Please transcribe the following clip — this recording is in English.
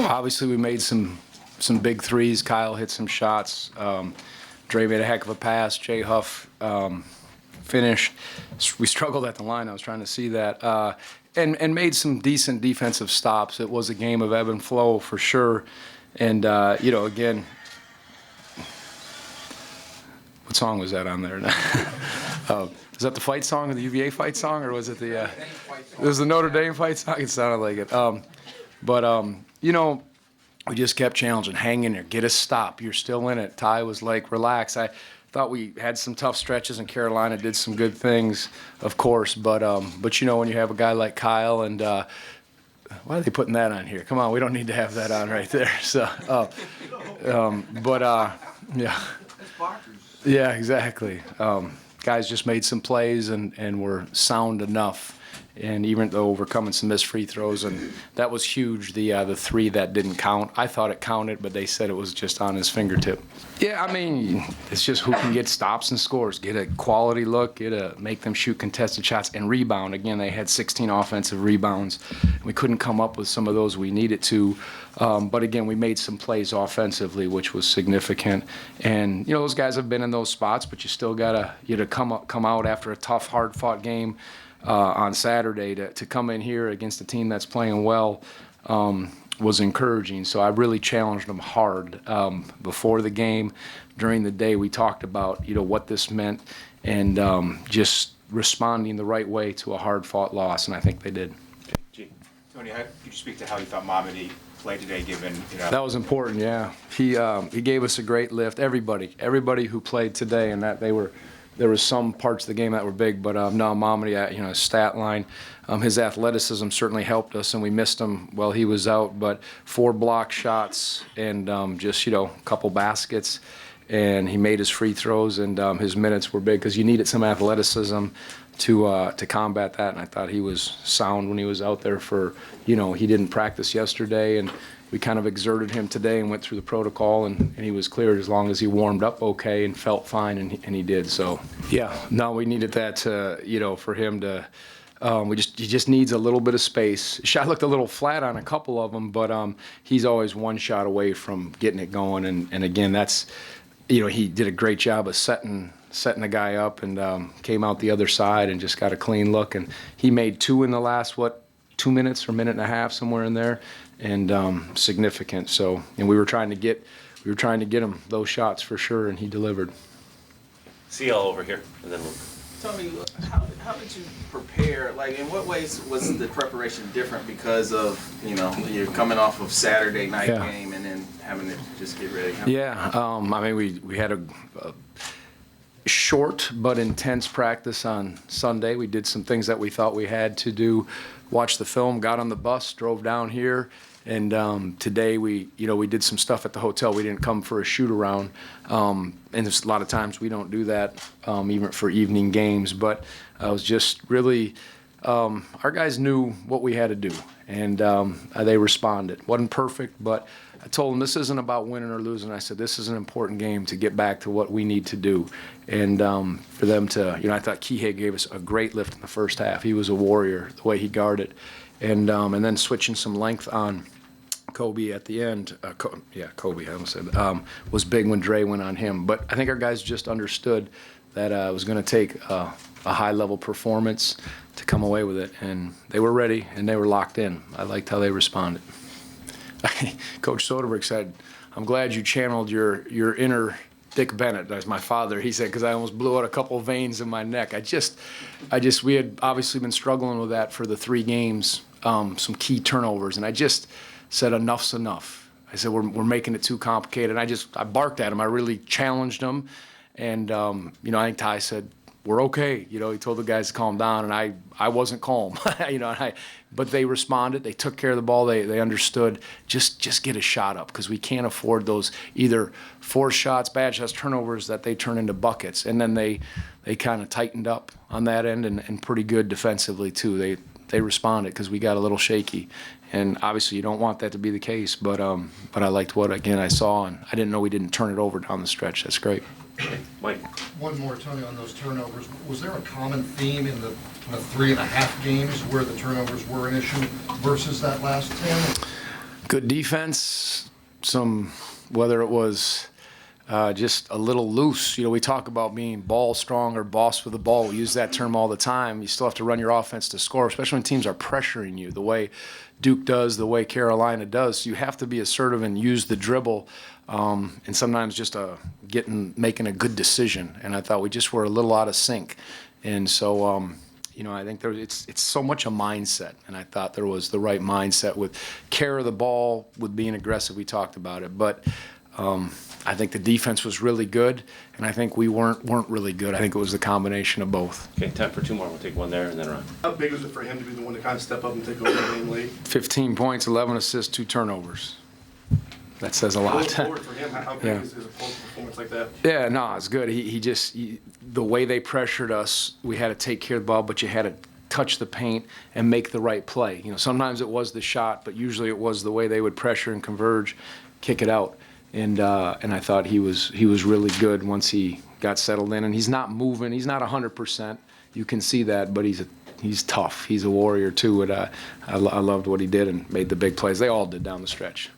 Obviously, we made some big threes. Kyle hit some shots. Dre made a heck of a pass. Jay Huff finished. We struggled at the line. I was trying to see that. And made some decent defensive stops. It was a game of ebb and flow for sure. And, again, what song was that on there? Was that the fight song or the UVA fight song, or was it the it was the Notre Dame fight song? It sounded like it. We just kept challenging, hang in there, get a stop. You're still in it. Ty was like, relax. I thought we had some tough stretches, and Carolina did some good things, of course. But when you have a guy like Kyle, and why are they putting that on here? Come on, we don't need to have that on right there. So, yeah. Yeah, exactly. Guys just made some plays and were sound enough. And even though overcoming some missed free throws, and that was huge, the three that didn't count. I thought it counted, but they said it was just on his fingertip. Yeah, I mean, it's just who can get stops and scores, get a quality look, make them shoot contested shots and rebound. Again, they had 16 offensive rebounds. We couldn't come up with some of those we needed to. But again, we made some plays offensively, which was significant. And those guys have been in those spots, but you still gotta come out after a tough, hard-fought game. On Saturday to come in here against a team that's playing well was encouraging. So I really challenged them hard before the game. During the day, we talked about what this meant and just responding the right way to a hard-fought loss, and I think they did. Gee. Tony, could you speak to how you thought Mamadi played today, given That was important, yeah. He gave us a great lift. Everybody who played today, and that there was some parts of the game that were big, but no, Mamadi, stat line, his athleticism certainly helped us, and we missed him while he was out. But 4 block shots and just a couple baskets, and he made his free throws, and his minutes were big because you needed some athleticism to combat that. And I thought he was sound when he was out there. He didn't practice yesterday, and we kind of exerted him today and went through the protocol, and he was cleared as long as he warmed up okay and felt fine, and he did. So, yeah, no, we needed that for him to he just needs a little bit of space. His shot looked a little flat on a couple of them, but he's always one shot away from getting it going. And again, that's, he did a great job of setting the guy up and came out the other side and just got a clean look. And he made 2 in the last, 2 minutes or minute and a half, somewhere in there, and significant. So, and we were trying to get him those shots for sure, and he delivered. CL over here, and then Tell me, how did you prepare? Like, in what ways was the preparation different because of you're coming off of Saturday night game and then having to just get ready? Yeah, I mean we had a short but intense practice on Sunday. We did some things that we thought we had to do. Watched the film, got on the bus, drove down here, and today we did some stuff at the hotel. We didn't come for a shoot around, and there's a lot of times we don't do that, even for evening games. But I was just really, our guys knew what we had to do, and they responded. Wasn't perfect, but I told them this isn't about winning or losing. I said this is an important game to get back to what we need to do, and for them to, I thought Kihei gave us a great lift in the first half. He was a warrior the way he guarded, and then switching some length on Kobe at the end. Kobe, I almost said was big when Dre went on him. But I think our guys just understood that it was going to take a high-level performance to come away with it, and they were ready and they were locked in. I liked how they responded. Coach Soderberg said, "I'm glad you channeled your inner Dick Bennett." That's my father. He said, because I almost blew out a couple of veins in my neck. We had obviously been struggling with that for the 3 games, some key turnovers, and I just said enough's enough. I said we're making it too complicated. I barked at him. I really challenged him, and I think Ty said, "We're okay." He told the guys to calm down, and I wasn't calm. But they responded. They took care of the ball. They understood. Just get a shot up, because we can't afford those either forced shots, bad shots, turnovers that they turn into buckets. And then they kind of tightened up on that end and pretty good defensively too. They responded because we got a little shaky. And obviously you don't want that to be the case, but I liked what again I saw, and I didn't know we didn't turn it over down the stretch. That's great. Mike. One more, Tony, on those turnovers. Was there a common theme in the 3.5 games where the turnovers were an issue versus that last 10? Good defense, whether it was just a little loose. We talk about being ball strong or boss with the ball. We use that term all the time. You still have to run your offense to score, especially when teams are pressuring you the way Duke does, the way Carolina does. So you have to be assertive and use the dribble, and sometimes just making a good decision. And I thought we just were a little out of sync. And so, I think it's so much a mindset, and I thought there was the right mindset with care of the ball, with being aggressive. We talked about it, but I think the defense was really good, and I think we weren't really good. I think it was the combination of both. Okay, time for two more. We'll take one there and then around. How big was it for him to be the one to kind of step up and take over the game late? 15 points, 11 assists, 2 turnovers. That says a lot. Going forward for him, how big Yeah. is a performance like that? Yeah, no, it's good. The way they pressured us, we had to take care of the ball, but you had to touch the paint and make the right play. Sometimes it was the shot, but usually it was the way they would pressure and converge, kick it out. And I thought he was really good once he got settled in. And he's not moving. He's not 100%. You can see that, but he's tough. He's a warrior too. And I loved what he did and made the big plays. They all did down the stretch.